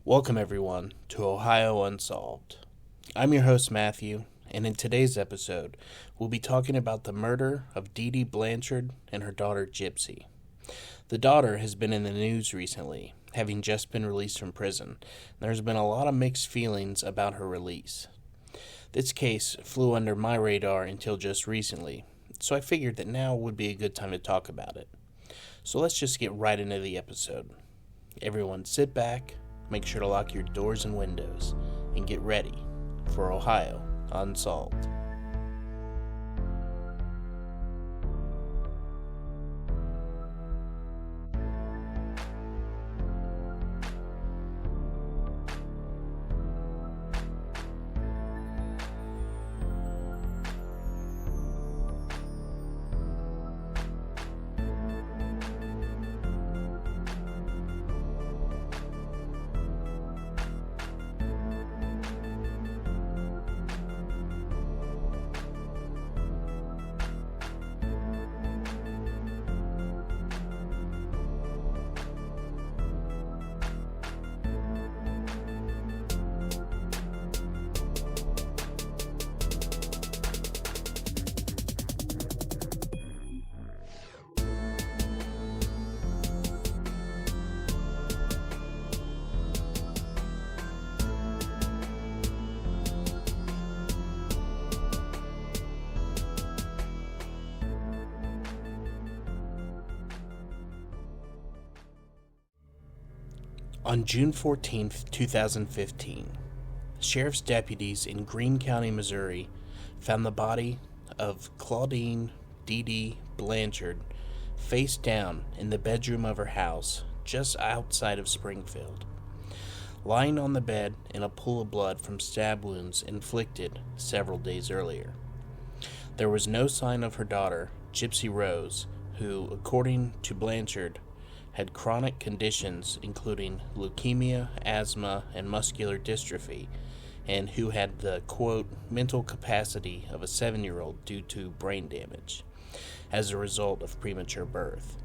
Welcome, everyone, to Ohio Unsolved. I'm your host, Matthew, and in today's episode, we'll be talking about the murder of Dee Dee Blanchard and her daughter, Gypsy. The daughter has been in the news recently, having just been released from prison. There's been a lot of mixed feelings about her release. This case flew under my radar until just recently, so I figured that now would be a good time to talk about it. So let's just get right into the episode. Everyone sit back, make sure to lock your doors and windows, and get ready for Ohio Unsolved. On June 14, 2015, sheriff's deputies in Greene County, Missouri, found the body of Claudine Dee Dee Blanchard face down in the bedroom of her house just outside of Springfield, lying on the bed in a pool of blood from stab wounds inflicted several days earlier. There was no sign of her daughter, Gypsy Rose, who, according to Blanchard, had chronic conditions including leukemia, asthma, and muscular dystrophy, and who had the, quote, mental capacity of a 7-year-old due to brain damage as a result of premature birth.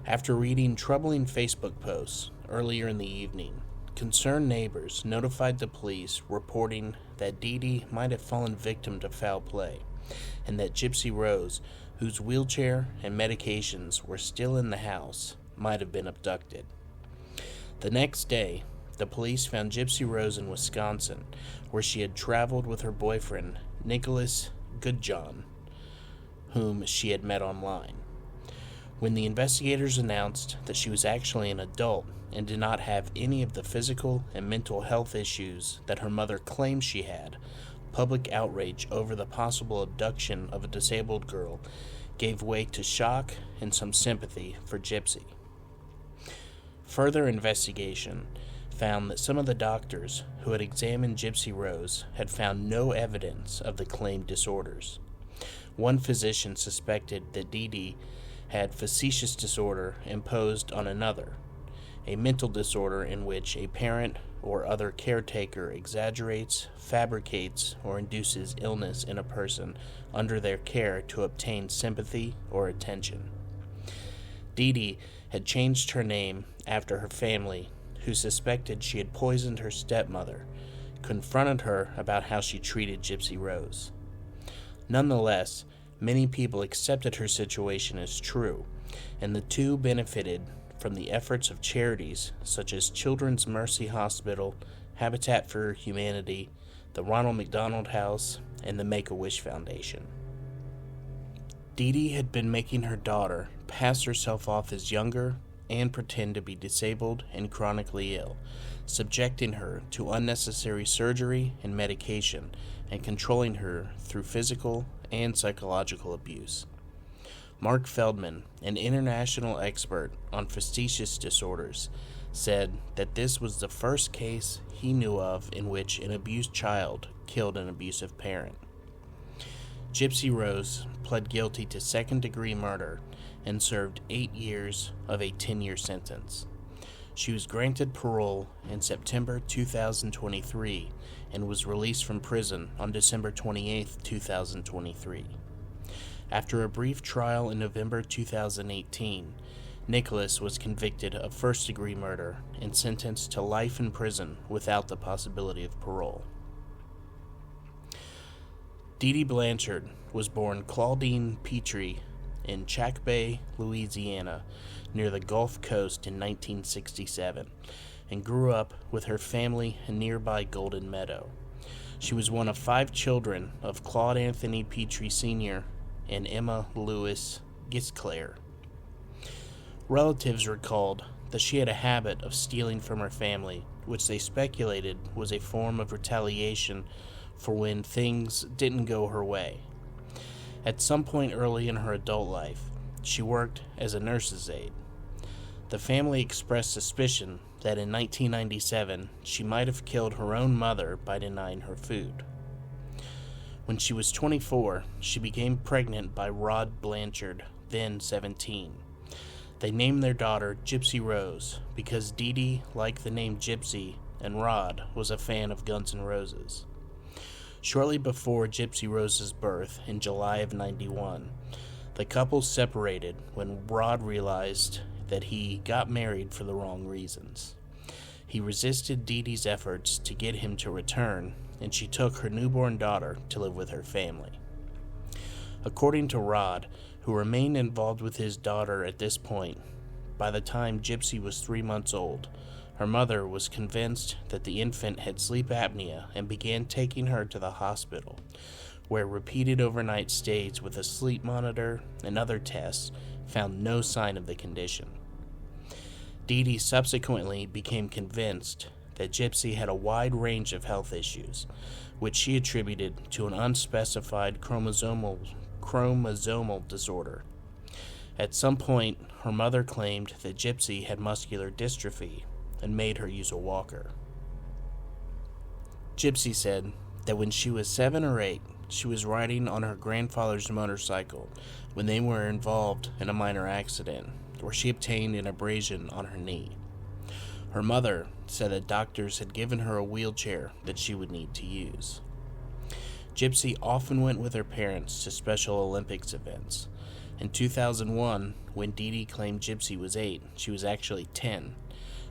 After reading troubling Facebook posts earlier in the evening, concerned neighbors notified the police reporting that Dee Dee might have fallen victim to foul play, and that Gypsy Rose, whose wheelchair and medications were still in the house, might have been abducted. The next day, the police found Gypsy Rose in Wisconsin, where she had traveled with her boyfriend, Nicholas Goodjohn, whom she had met online. When the investigators announced that she was actually an adult and did not have any of the physical and mental health issues that her mother claimed she had, public outrage over the possible abduction of a disabled girl gave way to shock and some sympathy for Gypsy. Further investigation found that some of the doctors who had examined Gypsy Rose had found no evidence of the claimed disorders. One physician suspected that Dee Dee had facetious disorder imposed on another, a mental disorder in which a parent or other caretaker exaggerates, fabricates, or induces illness in a person under their care to obtain sympathy or attention. Dee Dee had changed her name after her family, who suspected she had poisoned her stepmother, confronted her about how she treated Gypsy Rose. Nonetheless, many people accepted her situation as true, and the two benefited from the efforts of charities such as Children's Mercy Hospital, Habitat for Humanity, the Ronald McDonald House, and the Make-A-Wish Foundation. Dee Dee had been making her daughter pass herself off as younger and pretend to be disabled and chronically ill, subjecting her to unnecessary surgery and medication, and controlling her through physical and psychological abuse. Mark Feldman, an international expert on facetious disorders, said that this was the first case he knew of in which an abused child killed an abusive parent. Gypsy Rose pled guilty to second-degree murder and served 8 years of a 10-year sentence. She was granted parole in September 2023 and was released from prison on December 28, 2023. After a brief trial in November 2018, Nicholas was convicted of first-degree murder and sentenced to life in prison without the possibility of parole. Dee Dee Blanchard was born Claudine Petrie in Chack Bay, Louisiana, near the Gulf Coast in 1967, and grew up with her family in nearby Golden Meadow. She was one of 5 children of Claude Anthony Petrie Sr. and Emma Lewis Gisclair. Relatives recalled that she had a habit of stealing from her family, which they speculated was a form of retaliation for when things didn't go her way. At some point early in her adult life, she worked as a nurse's aide. The family expressed suspicion that in 1997 she might have killed her own mother by denying her food. When she was 24, she became pregnant by Rod Blanchard, then 17. They named their daughter Gypsy Rose because Dee Dee liked the name Gypsy and Rod was a fan of Guns N' Roses. Shortly before Gypsy Rose's birth in July of '91, the couple separated when Rod realized that he got married for the wrong reasons. He resisted Dee Dee's efforts to get him to return, and she took her newborn daughter to live with her family. According to Rod, who remained involved with his daughter at this point, by the time Gypsy was 3 months old, her mother was convinced that the infant had sleep apnea and began taking her to the hospital, where repeated overnight stays with a sleep monitor and other tests found no sign of the condition. Dee Dee subsequently became convinced that Gypsy had a wide range of health issues, which she attributed to an unspecified chromosomal disorder. At some point, her mother claimed that Gypsy had muscular dystrophy and made her use a walker. Gypsy said that when she was 7 or 8, she was riding on her grandfather's motorcycle when they were involved in a minor accident where she obtained an abrasion on her knee. Her mother said that doctors had given her a wheelchair that she would need to use. Gypsy often went with her parents to Special Olympics events. In 2001, when Dee Dee claimed Gypsy was 8, she was actually 10.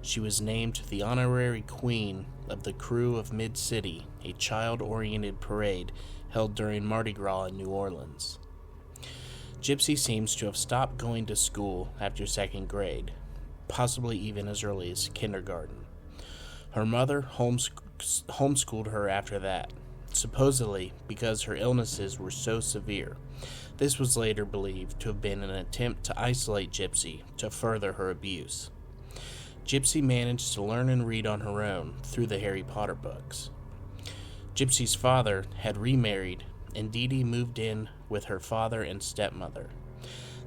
She was named the honorary queen of the Crew of Mid-City, a child-oriented parade held during Mardi Gras in New Orleans. Gypsy seems to have stopped going to school after 2nd grade, possibly even as early as kindergarten. Her mother homeschooled her after that, supposedly because her illnesses were so severe. This was later believed to have been an attempt to isolate Gypsy to further her abuse. Gypsy managed to learn and read on her own through the Harry Potter books. Gypsy's father had remarried, and Dee Dee moved in with her father and stepmother.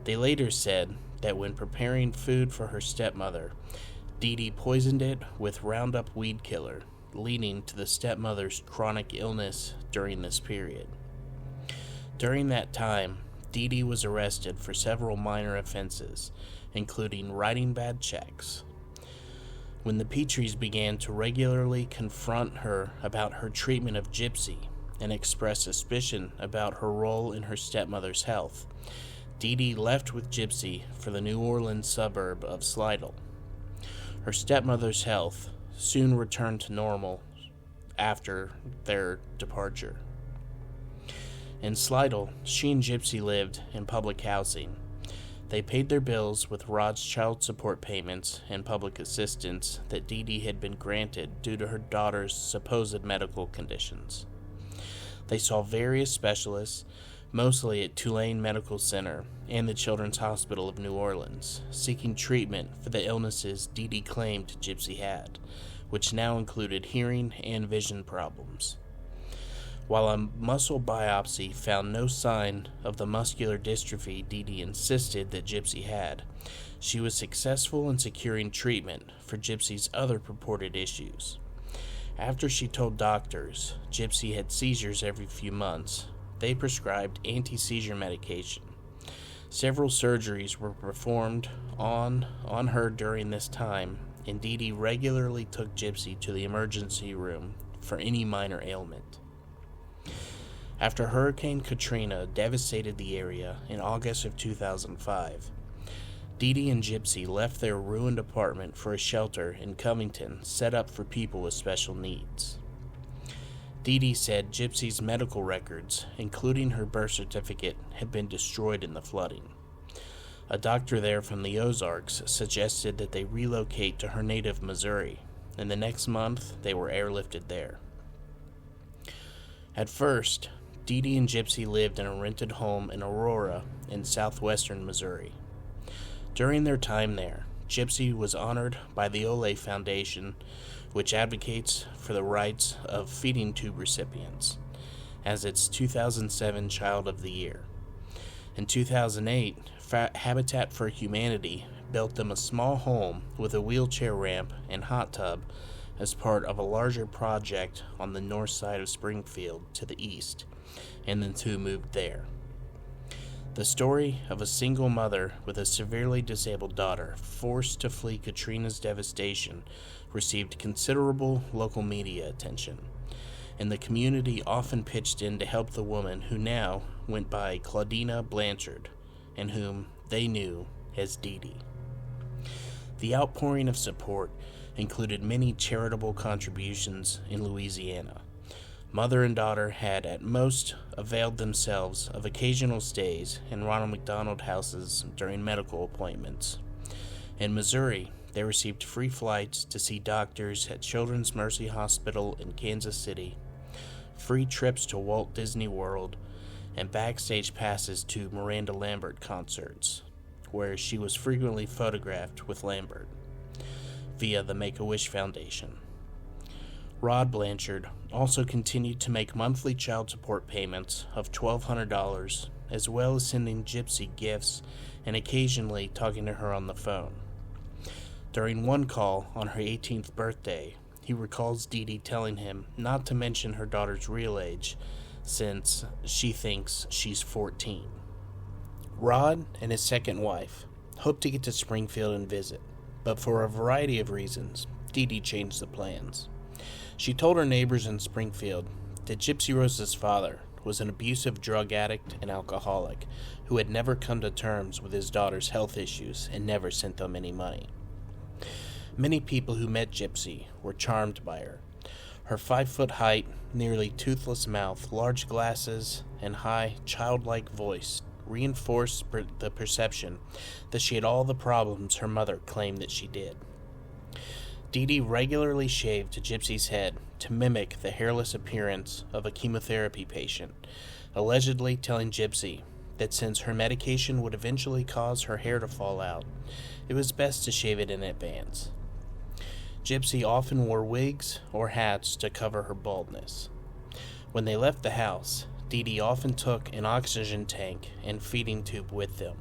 They later said that when preparing food for her stepmother, Dee Dee poisoned it with Roundup weed killer, leading to the stepmother's chronic illness during this period. During that time, Dee Dee was arrested for several minor offenses, including writing bad checks. When the Petries began to regularly confront her about her treatment of Gypsy and express suspicion about her role in her stepmother's health, Dee Dee left with Gypsy for the New Orleans suburb of Slidell. Her stepmother's health soon returned to normal after their departure. In Slidell, she and Gypsy lived in public housing. They paid their bills with Rod's child support payments and public assistance that Dee Dee had been granted due to her daughter's supposed medical conditions. They saw various specialists, mostly at Tulane Medical Center and the Children's Hospital of New Orleans, seeking treatment for the illnesses Dee Dee claimed Gypsy had, which now included hearing and vision problems. While a muscle biopsy found no sign of the muscular dystrophy Dee Dee insisted that Gypsy had, she was successful in securing treatment for Gypsy's other purported issues. After she told doctors Gypsy had seizures every few months, they prescribed anti-seizure medication. Several surgeries were performed on her during this time, and Dee Dee regularly took Gypsy to the emergency room for any minor ailment. After Hurricane Katrina devastated the area in August of 2005, DeeDee and Gypsy left their ruined apartment for a shelter in Covington set up for people with special needs. DeeDee said Gypsy's medical records, including her birth certificate, had been destroyed in the flooding. A doctor there from the Ozarks suggested that they relocate to her native Missouri, and the next month they were airlifted there. At first, DeeDee and Gypsy lived in a rented home in Aurora in southwestern Missouri. During their time there, Gypsy was honored by the Ole Foundation, which advocates for the rights of feeding tube recipients, as its 2007 Child of the Year. In 2008, Habitat for Humanity built them a small home with a wheelchair ramp and hot tub as part of a larger project on the north side of Springfield to the east, and the two moved there. The story of a single mother with a severely disabled daughter forced to flee Katrina's devastation received considerable local media attention, and the community often pitched in to help the woman who now went by Claudina Blanchard, and whom they knew as Dee Dee. The outpouring of support included many charitable contributions in Louisiana. Mother and daughter had at most availed themselves of occasional stays in Ronald McDonald houses during medical appointments. In Missouri, they received free flights to see doctors at Children's Mercy Hospital in Kansas City, free trips to Walt Disney World, and backstage passes to Miranda Lambert concerts, where she was frequently photographed with Lambert, via the Make-A-Wish Foundation. Rod Blanchard also continued to make monthly child support payments of $1,200, as well as sending Gypsy gifts and occasionally talking to her on the phone. During one call on her 18th birthday, he recalls Dee Dee telling him not to mention her daughter's real age, since she thinks she's 14. Rod and his second wife hoped to get to Springfield and visit, but for a variety of reasons, Dee Dee changed the plans. She told her neighbors in Springfield that Gypsy Rose's father was an abusive drug addict and alcoholic who had never come to terms with his daughter's health issues and never sent them any money. Many people who met Gypsy were charmed by her. Her 5-foot height, nearly toothless mouth, large glasses, and high, childlike voice reinforced the perception that she had all the problems her mother claimed that she did. Dee Dee regularly shaved Gypsy's head to mimic the hairless appearance of a chemotherapy patient, allegedly telling Gypsy that since her medication would eventually cause her hair to fall out, it was best to shave it in advance. Gypsy often wore wigs or hats to cover her baldness. When they left the house, Dee Dee often took an oxygen tank and feeding tube with them.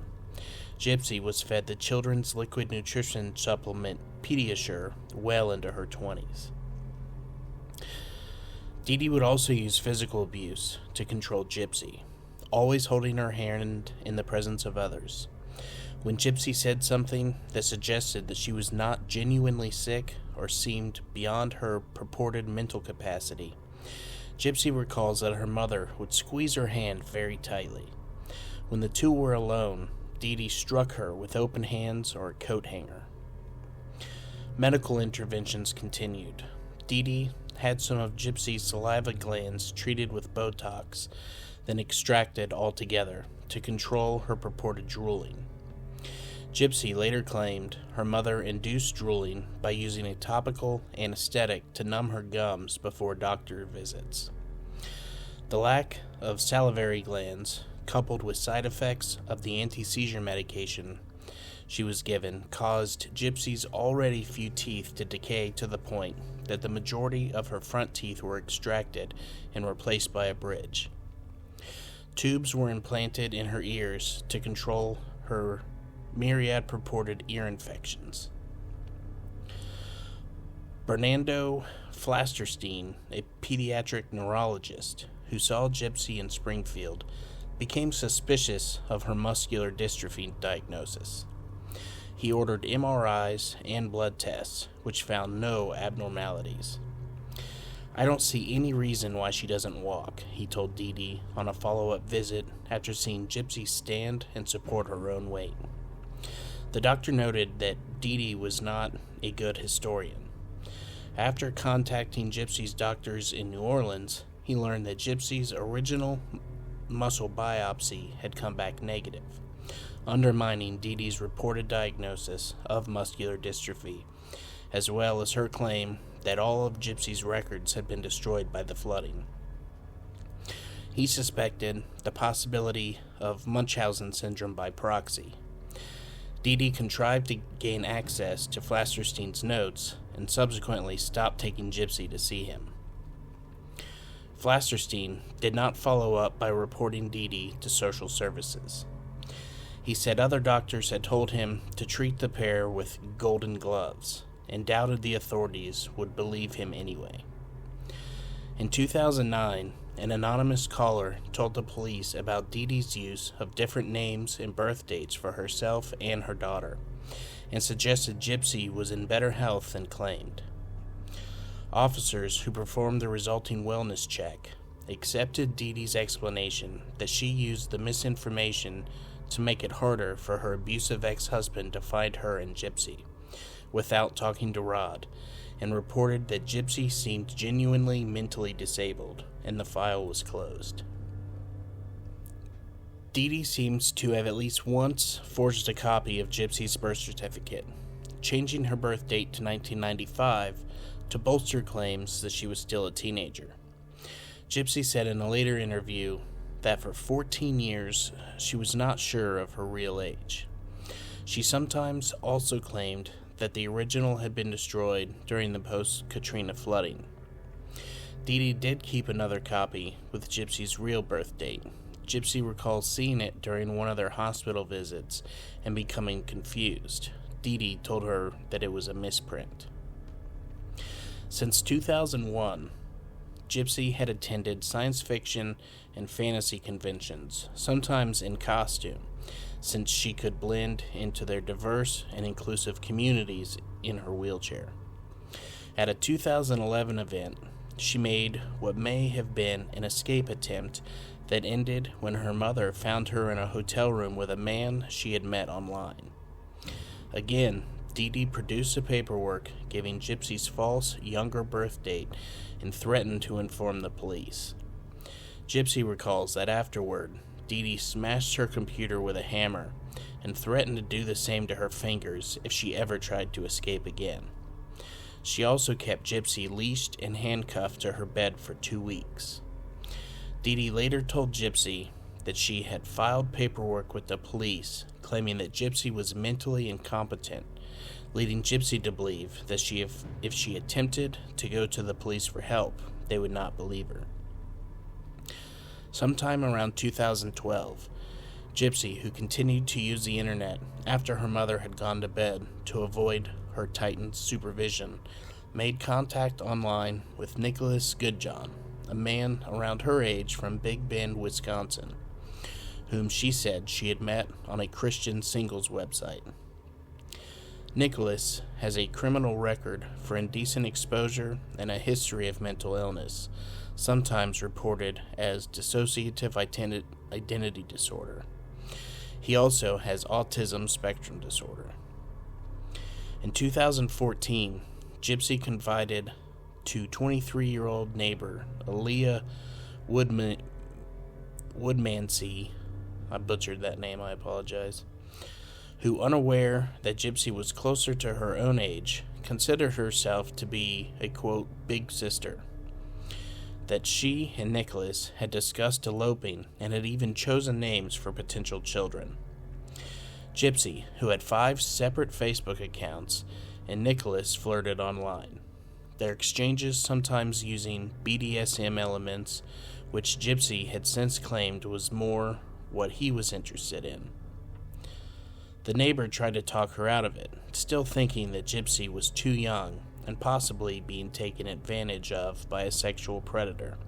Gypsy was fed the children's liquid nutrition supplement Pediasure well into her 20s. Dee Dee would also use physical abuse to control Gypsy, always holding her hand in the presence of others. When Gypsy said something that suggested that she was not genuinely sick or seemed beyond her purported mental capacity, Gypsy recalls that her mother would squeeze her hand very tightly. When the two were alone, Dee Dee struck her with open hands or a coat hanger. Medical interventions continued. Dee Dee had some of Gypsy's saliva glands treated with Botox, then extracted altogether to control her purported drooling. Gypsy later claimed her mother induced drooling by using a topical anesthetic to numb her gums before doctor visits. The lack of salivary glands, coupled with side effects of the anti-seizure medication she was given, caused Gypsy's already few teeth to decay to the point that the majority of her front teeth were extracted and replaced by a bridge. Tubes were implanted in her ears to control her myriad purported ear infections. Bernardo Flasterstein, a pediatric neurologist who saw Gypsy in Springfield, became suspicious of her muscular dystrophy diagnosis. He ordered MRIs and blood tests, which found no abnormalities. "I don't see any reason why she doesn't walk," he told Dee Dee on a follow-up visit after seeing Gypsy stand and support her own weight. The doctor noted that DeeDee was not a good historian. After contacting Gypsy's doctors in New Orleans, he learned that Gypsy's original muscle biopsy had come back negative, undermining DeeDee's reported diagnosis of muscular dystrophy, as well as her claim that all of Gypsy's records had been destroyed by the flooding. He suspected the possibility of Munchausen syndrome by proxy. DeeDee contrived to gain access to Flasterstein's notes and subsequently stopped taking Gypsy to see him. Flasterstein did not follow up by reporting DeeDee to social services. He said other doctors had told him to treat the pair with golden gloves and doubted the authorities would believe him anyway. In 2009, an anonymous caller told the police about DeeDee's use of different names and birth dates for herself and her daughter, and suggested Gypsy was in better health than claimed. Officers who performed the resulting wellness check accepted DeeDee's explanation that she used the misinformation to make it harder for her abusive ex-husband to find her and Gypsy, without talking to Rod, and reported that Gypsy seemed genuinely mentally disabled, and the file was closed. DeeDee seems to have at least once forged a copy of Gypsy's birth certificate, changing her birth date to 1995 to bolster claims that she was still a teenager. Gypsy said in a later interview that for 14 years she was not sure of her real age. She sometimes also claimed that the original had been destroyed during the post-Katrina flooding. DeeDee did keep another copy with Gypsy's real birth date. Gypsy recalls seeing it during one of their hospital visits and becoming confused. DeeDee told her that it was a misprint. Since 2001, Gypsy had attended science fiction and fantasy conventions, sometimes in costume, since she could blend into their diverse and inclusive communities in her wheelchair. At a 2011 event, she made what may have been an escape attempt that ended when her mother found her in a hotel room with a man she had met online. Again, DeeDee produced the paperwork giving Gypsy's false, younger birth date and threatened to inform the police. Gypsy recalls that afterward, DeeDee smashed her computer with a hammer and threatened to do the same to her fingers if she ever tried to escape again. She also kept Gypsy leashed and handcuffed to her bed for 2 weeks. DeeDee later told Gypsy that she had filed paperwork with the police claiming that Gypsy was mentally incompetent, leading Gypsy to believe that if she attempted to go to the police for help, they would not believe her. Sometime around 2012, Gypsy, who continued to use the internet after her mother had gone to bed to avoid her tightened supervision, made contact online with Nicholas Goodjohn, a man around her age from Big Bend, Wisconsin, whom she said she had met on a Christian singles website. Nicholas has a criminal record for indecent exposure and a history of mental illness, sometimes reported as dissociative identity disorder. He also has autism spectrum disorder. In 2014, Gypsy confided to 23-year-old neighbor Aaliyah Woodmansey, I butchered that name, I apologize, who, unaware that Gypsy was closer to her own age, considered herself to be a, quote, big sister, that she and Nicholas had discussed eloping and had even chosen names for potential children. Gypsy, who had 5 separate Facebook accounts, and Nicholas flirted online, their exchanges sometimes using BDSM elements, which Gypsy had since claimed was more what he was interested in. The neighbor tried to talk her out of it, still thinking that Gypsy was too young and possibly being taken advantage of by a sexual predator.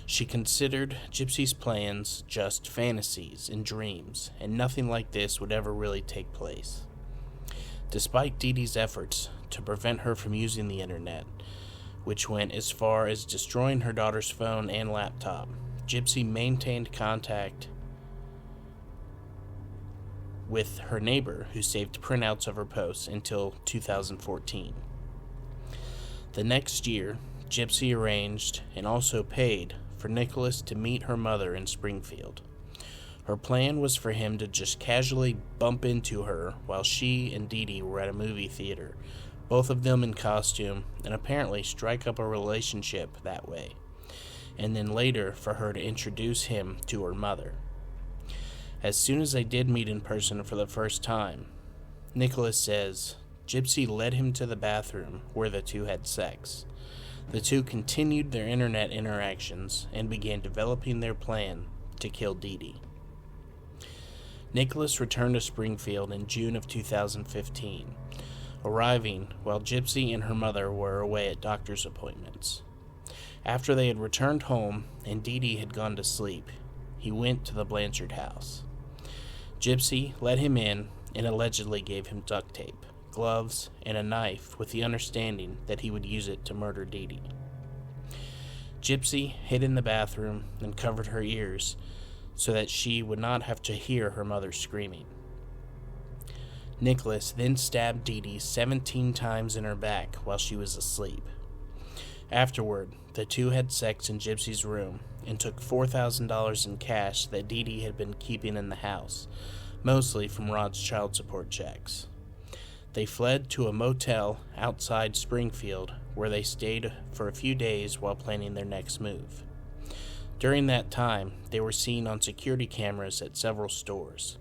She considered Gypsy's plans just fantasies and dreams, and nothing like this would ever really take place. Despite DeeDee's efforts to prevent her from using the internet, which went as far as destroying her daughter's phone and laptop, Gypsy maintained contact with her neighbor who saved printouts of her posts until 2014. The next year, Gypsy arranged and also paid for Nicholas to meet her mother in Springfield. Her plan was for him to just casually bump into her while she and DeeDee were at a movie theater, both of them in costume, and apparently strike up a relationship that way, and then later for her to introduce him to her mother. As soon as they did meet in person for the first time, Nicholas says Gypsy led him to the bathroom where the two had sex. The two continued their internet interactions and began developing their plan to kill DeeDee. Nicholas returned to Springfield in June of 2015, arriving while Gypsy and her mother were away at doctor's appointments. After they had returned home and DeeDee had gone to sleep, he went to the Blanchard house. Gypsy let him in and allegedly gave him duct tape, gloves, and a knife with the understanding that he would use it to murder DeeDee. Gypsy hid in the bathroom and covered her ears so that she would not have to hear her mother screaming. Nicholas then stabbed DeeDee 17 times in her back while she was asleep. Afterward, the two had sex in Gypsy's room and took $4,000 in cash that DeeDee had been keeping in the house, mostly from Rod's child support checks. They fled to a motel outside Springfield where they stayed for a few days while planning their next move. During that time, they were seen on security cameras at several stores.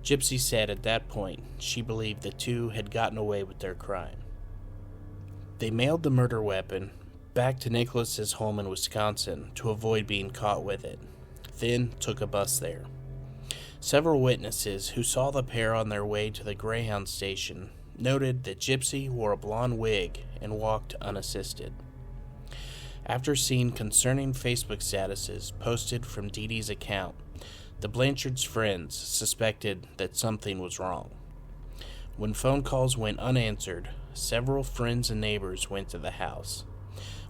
Gypsy said at that point she believed the two had gotten away with their crime. They mailed the murder weapon back to Nicholas's home in Wisconsin to avoid being caught with it, then took a bus there. Several witnesses who saw the pair on their way to the Greyhound station noted that Gypsy wore a blonde wig and walked unassisted. After seeing concerning Facebook statuses posted from DeeDee's account, the Blanchard's friends suspected that something was wrong. When phone calls went unanswered, several friends and neighbors went to the house.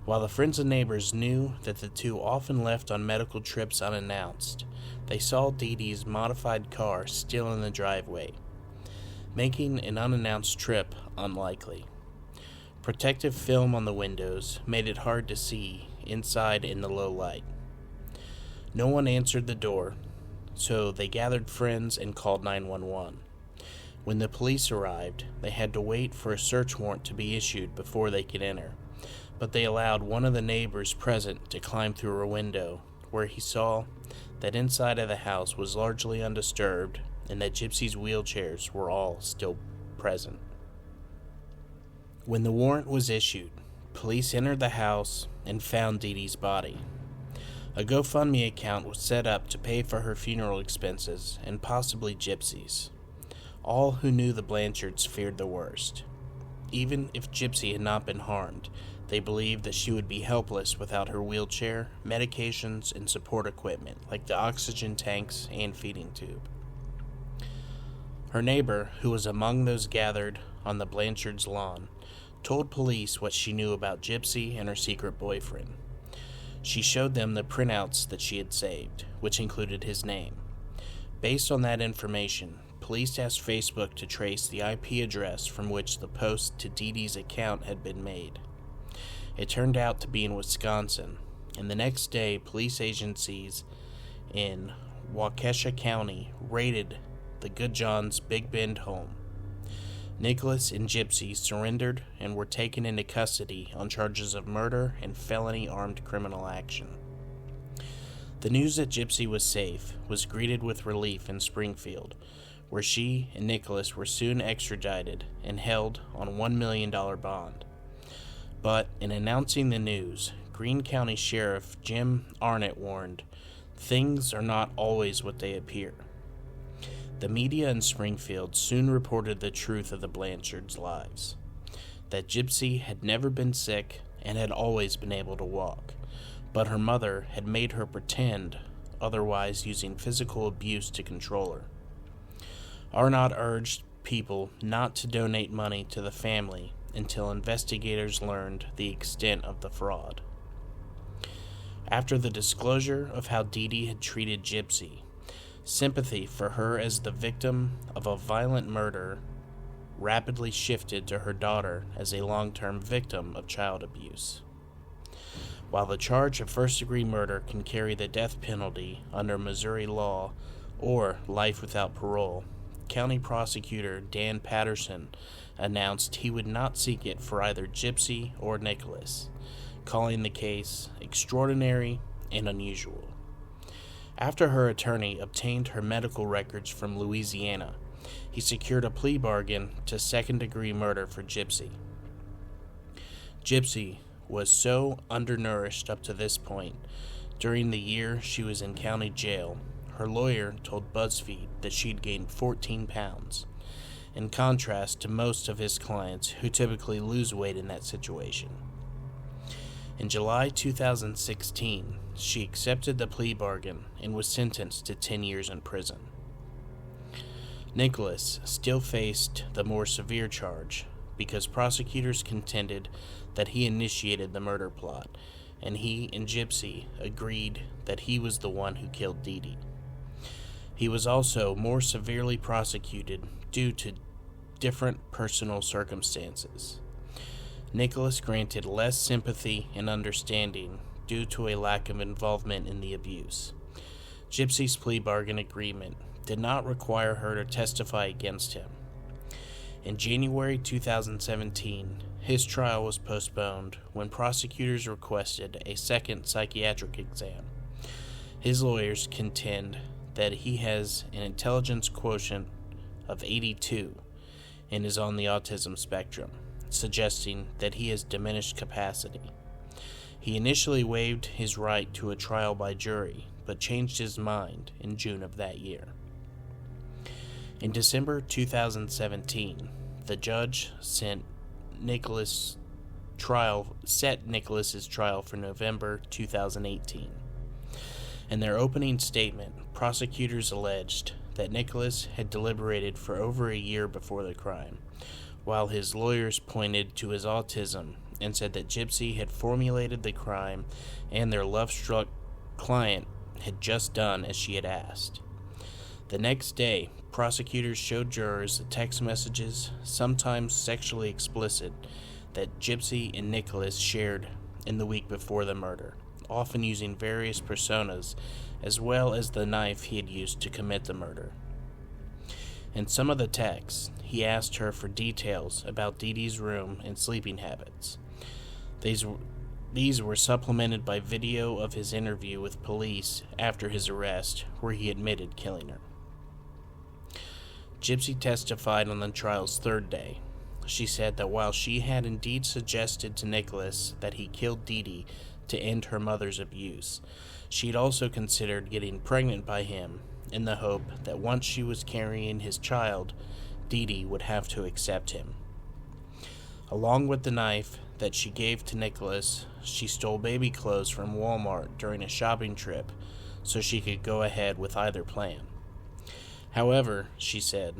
While the friends and neighbors knew that the two often left on medical trips unannounced, they saw DeeDee's modified car still in the driveway, making an unannounced trip unlikely. Protective film on the windows made it hard to see inside in the low light. No one answered the door, so they gathered friends and called 911. When the police arrived, they had to wait for a search warrant to be issued before they could enter, but they allowed one of the neighbors present to climb through a window, where he saw that inside of the house was largely undisturbed and that Gypsy's wheelchairs were all still present. When the warrant was issued, police entered the house and found DeeDee's body. A GoFundMe account was set up to pay for her funeral expenses and possibly Gypsy's. All who knew the Blanchards feared the worst. Even if Gypsy had not been harmed, they believed that she would be helpless without her wheelchair, medications, and support equipment like the oxygen tanks and feeding tube. Her neighbor, who was among those gathered on the Blanchard's lawn, told police what she knew about Gypsy and her secret boyfriend. She showed them the printouts that she had saved, which included his name. Based on that information, police asked Facebook to trace the IP address from which the post to DeeDee's account had been made. It turned out to be in Wisconsin, and the next day, police agencies in Waukesha County raided the Goodjohn's Big Bend home. Nicholas and Gypsy surrendered and were taken into custody on charges of murder and felony armed criminal action. The news that Gypsy was safe was greeted with relief in Springfield, where she and Nicholas were soon extradited and held on a $1 million bond. But in announcing the news, Greene County Sheriff Jim Arnett warned, "Things are not always what they appear." The media in Springfield soon reported the truth of the Blanchards' lives, that Gypsy had never been sick and had always been able to walk, but her mother had made her pretend, otherwise using physical abuse to control her. Arnott urged people not to donate money to the family until investigators learned the extent of the fraud. After the disclosure of how DeeDee had treated Gypsy, Sympathy for her as the victim of a violent murder rapidly shifted to her daughter as a long-term victim of child abuse. While the charge of first-degree murder can carry the death penalty under Missouri law or life without parole, County Prosecutor Dan Patterson announced he would not seek it for either Gypsy or Nicholas, calling the case extraordinary and unusual. After her attorney obtained her medical records from Louisiana, he secured a plea bargain to second-degree murder for Gypsy. Gypsy was so undernourished up to this point. During the year she was in county jail, her lawyer told BuzzFeed that she'd gained 14 pounds, in contrast to most of his clients who typically lose weight in that situation. In July 2016, she accepted the plea bargain and was sentenced to 10 years in prison. Nicholas still faced the more severe charge because prosecutors contended that he initiated the murder plot, and he and Gypsy agreed that he was the one who killed DeeDee. He was also more severely prosecuted due to different personal circumstances. Nicholas granted less sympathy and understanding due to a lack of involvement in the abuse. Gypsy's plea bargain agreement did not require her to testify against him. In January 2017, his trial was postponed when prosecutors requested a second psychiatric exam. His lawyers contend that he has an intelligence quotient of 82 and is on the autism spectrum, suggesting that he has diminished capacity. He initially waived his right to a trial by jury, but changed his mind in June of that year. In December 2017, the judge set Nicholas's trial for November 2018. In their opening statement, prosecutors alleged that Nicholas had deliberated for over a year before the crime, while his lawyers pointed to his autism and said that Gypsy had formulated the crime and their love-struck client had just done as she had asked. The next day, prosecutors showed jurors the text messages, sometimes sexually explicit, that Gypsy and Nicholas shared in the week before the murder, often using various personas, as well as the knife he had used to commit the murder. In some of the texts, he asked her for details about DeeDee's room and sleeping habits. These were supplemented by video of his interview with police after his arrest, where he admitted killing her. Gypsy testified on the trial's third day. She said that while she had indeed suggested to Nicholas that he killed DeeDee to end her mother's abuse, she'd also considered getting pregnant by him in the hope that once she was carrying his child, DeeDee would have to accept him. Along with the knife that she gave to Nicholas, she stole baby clothes from Walmart during a shopping trip so she could go ahead with either plan. However, she said,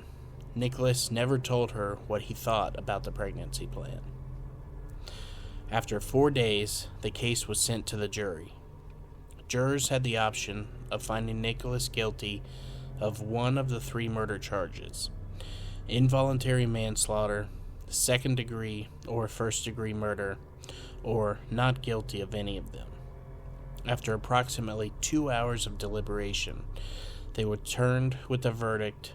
Nicholas never told her what he thought about the pregnancy plan. After 4 days, the case was sent to the jury. Jurors had the option of finding Nicholas guilty of one of the 3 murder charges: involuntary manslaughter, second degree or first degree murder, or not guilty of any of them. After approximately 2 hours of deliberation, they returned with a verdict,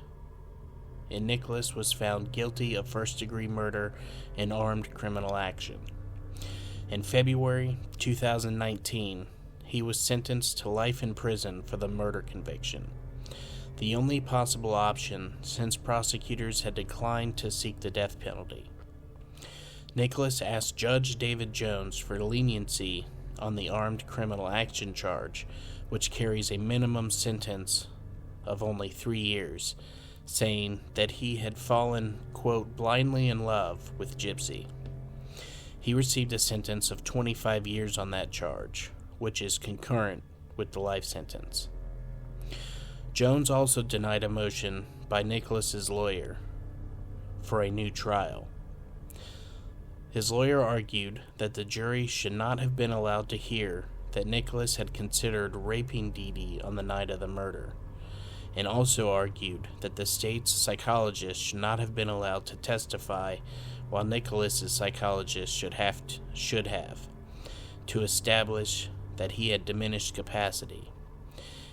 and Nicholas was found guilty of first-degree murder and armed criminal action. In February 2019, he was sentenced to life in prison for the murder conviction, the only possible option since prosecutors had declined to seek the death penalty. Nicholas asked Judge David Jones for leniency on the armed criminal action charge, which carries a minimum sentence of only 3 years, saying that he had fallen, quote, blindly in love with Gypsy. He received a sentence of 25 years on that charge, which is concurrent with the life sentence. Jones also denied a motion by Nicholas's lawyer for a new trial. His lawyer argued that the jury should not have been allowed to hear that Nicholas had considered raping DeeDee on the night of the murder. and also argued that the state's psychologist should not have been allowed to testify, while Nicholas's psychologist should have, to establish that he had diminished capacity.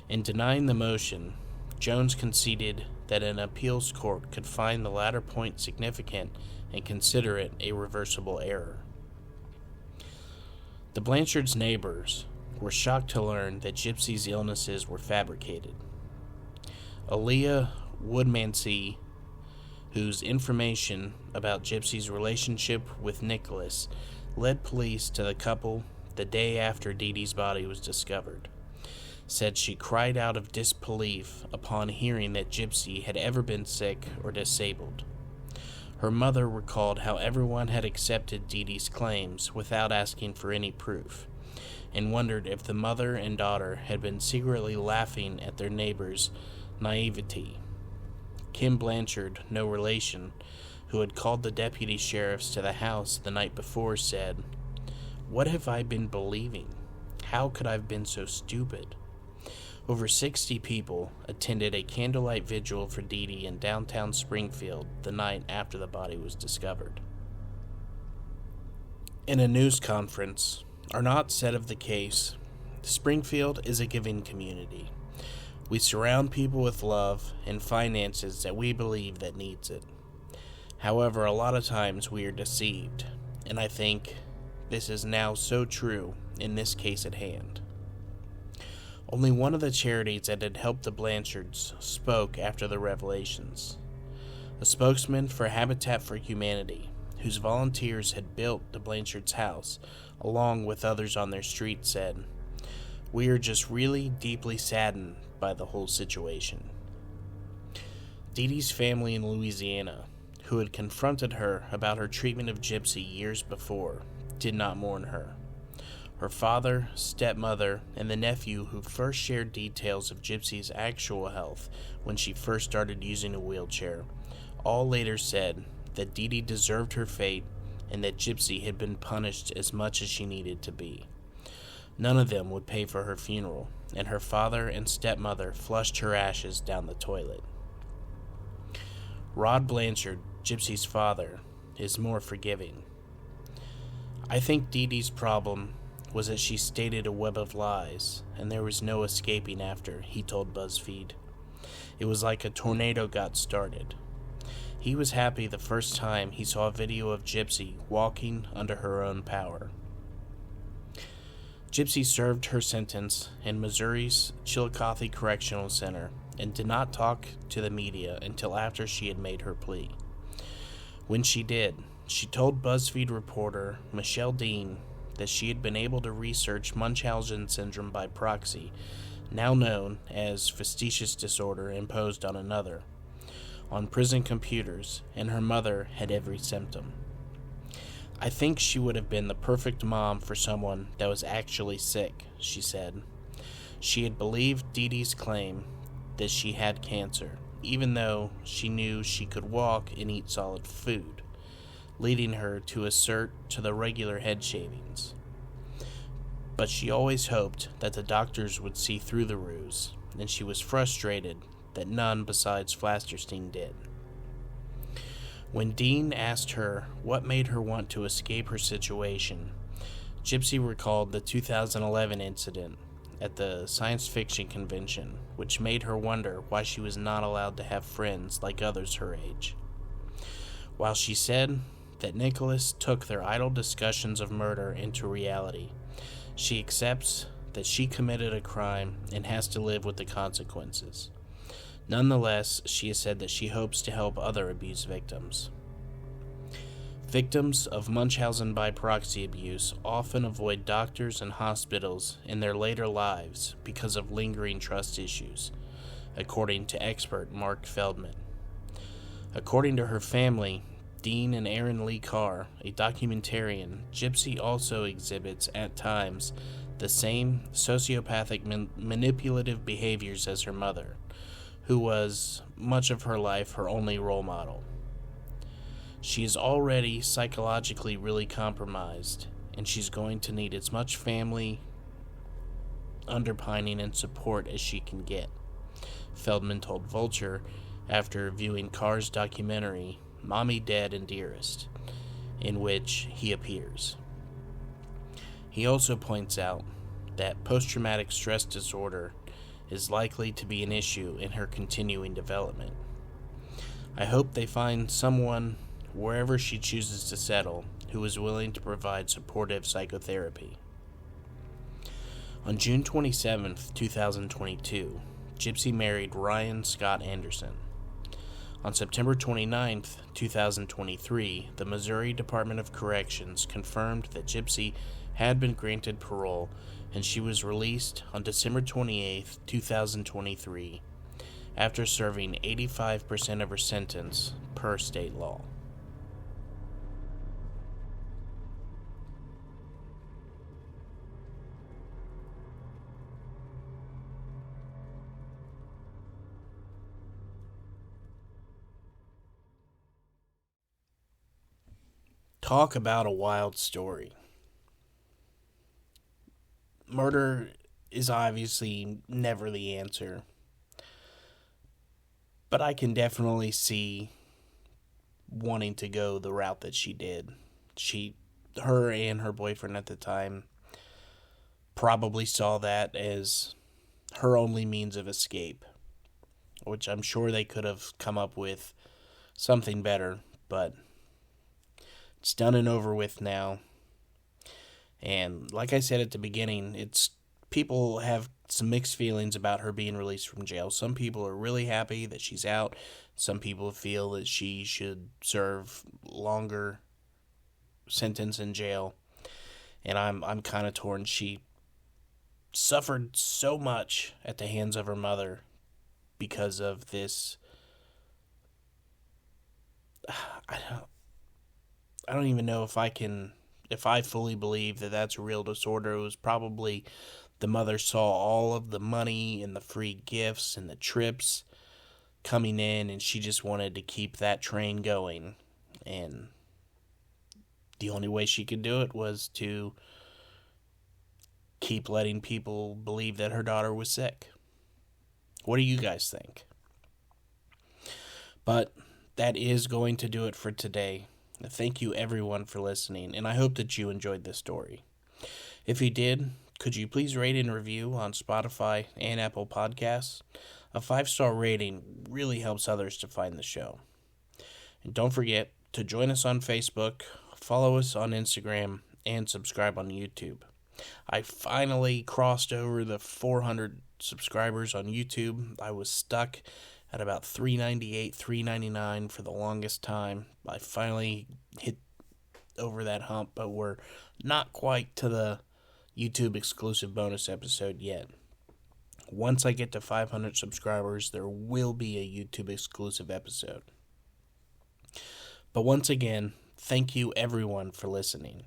In denying the motion, Jones conceded that an appeals court could find the latter point significant and consider it a reversible error. The Blanchards' neighbors were shocked to learn that Gypsy's illnesses were fabricated. Aaliyah Woodmansee, whose information about Gypsy's relationship with Nicholas led police to the couple the day after DeeDee's body was discovered, said she cried out of disbelief upon hearing that Gypsy had ever been sick or disabled. Her mother recalled how everyone had accepted DeeDee's claims without asking for any proof, and wondered if the mother and daughter had been secretly laughing at their neighbor's naivety. Kim Blanchard, no relation, who had called the deputy sheriffs to the house the night before, said, "What have I been believing? How could I have been so stupid?" Over 60 people attended a candlelight vigil for DeeDee in downtown Springfield the night after the body was discovered. In a news conference, Arnott said of the case, "Springfield is a giving community. We surround people with love and finances that we believe that needs it. However, a lot of times we are deceived, and I think this is now so true in this case at hand." Only one of the charities that had helped the Blanchards spoke after the revelations. A spokesman for Habitat for Humanity, whose volunteers had built the Blanchards' house, along with others on their street, said, "We are just really deeply saddened by the whole situation." DeeDee's family in Louisiana, who had confronted her about her treatment of Gypsy years before, did not mourn her. Her father, stepmother, and the nephew who first shared details of Gypsy's actual health when she first started using a wheelchair, all later said that DeeDee deserved her fate and that Gypsy had been punished as much as she needed to be. None of them would pay for her funeral, and her father and stepmother flushed her ashes down the toilet. Rod Blanchard, Gypsy's father, is more forgiving. "I think DeeDee's problem was that she stated a web of lies, and there was no escaping after," he told BuzzFeed. "It was like a tornado got started." He was happy the first time he saw a video of Gypsy walking under her own power. Gypsy served her sentence in Missouri's Chillicothe Correctional Center and did not talk to the media until after she had made her plea. When she did, she told BuzzFeed reporter Michelle Dean that she had been able to research Munchausen syndrome by proxy, now known as facetious disorder imposed on another, on prison computers, and her mother had every symptom. "I think she would have been the perfect mom for someone that was actually sick," she said. She had believed DeeDee's claim that she had cancer, even though she knew she could walk and eat solid food, leading her to assert to the regular head shavings. But she always hoped that the doctors would see through the ruse, and she was frustrated that none besides Flasterstein did. When Dean asked her what made her want to escape her situation, Gypsy recalled the 2011 incident at the science fiction convention, which made her wonder why she was not allowed to have friends like others her age. While she said that Nicholas took their idle discussions of murder into reality, she accepts that she committed a crime and has to live with the consequences. Nonetheless, she has said that she hopes to help other abuse victims. Victims of Munchausen by proxy abuse often avoid doctors and hospitals in their later lives because of lingering trust issues, according to expert Mark Feldman. According to her family, Dean and Aaron Lee Carr, a documentarian, Gypsy also exhibits, at times, the same sociopathic manipulative behaviors as her mother, who was, much of her life, her only role model. She is already psychologically really compromised, and she's going to need as much family underpinning and support as she can get. Feldman told Vulture after viewing Carr's documentary, Mommy, Dad, and Dearest, in which he appears. He also points out that post-traumatic stress disorder is likely to be an issue in her continuing development. I hope they find someone, wherever she chooses to settle, who is willing to provide supportive psychotherapy. On June 27, 2022, Gypsy married Ryan Scott Anderson. On September 29, 2023, the Missouri Department of Corrections confirmed that Gypsy had been granted parole and she was released on December 28, 2023, after serving 85% of her sentence per state law. Talk about a wild story. Murder is obviously never the answer, but I can definitely see wanting to go the route that she did. Her and her boyfriend at the time probably saw that as her only means of escape, which I'm sure they could have come up with something better, but it's done and over with now. And like I said at the beginning, people have some mixed feelings about her being released from jail. Some people are really happy that she's out. Some people feel that she should serve longer sentence in jail. And I'm kind of torn. She suffered so much at the hands of her mother because of this. I don't even know if I fully believe that that's a real disorder. It was probably the mother saw all of the money and the free gifts and the trips coming in, and she just wanted to keep that train going. And the only way she could do it was to keep letting people believe that her daughter was sick. What do you guys think? But that is going to do it for today. Thank you everyone for listening, and I hope that you enjoyed this story. If you did, could you please rate and review on Spotify and Apple Podcasts? A 5-star rating really helps others to find the show. And don't forget to join us on Facebook, follow us on Instagram, and subscribe on YouTube. I finally crossed over the 400 subscribers on YouTube. I was stuck at about 398, 399 for the longest time. I finally hit over that hump, but we're not quite to the YouTube exclusive bonus episode yet. Once I get to 500 subscribers, there will be a YouTube exclusive episode. But once again, thank you everyone for listening.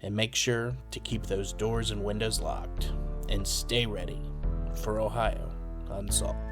And make sure to keep those doors and windows locked. And stay ready for Ohio Unsolved.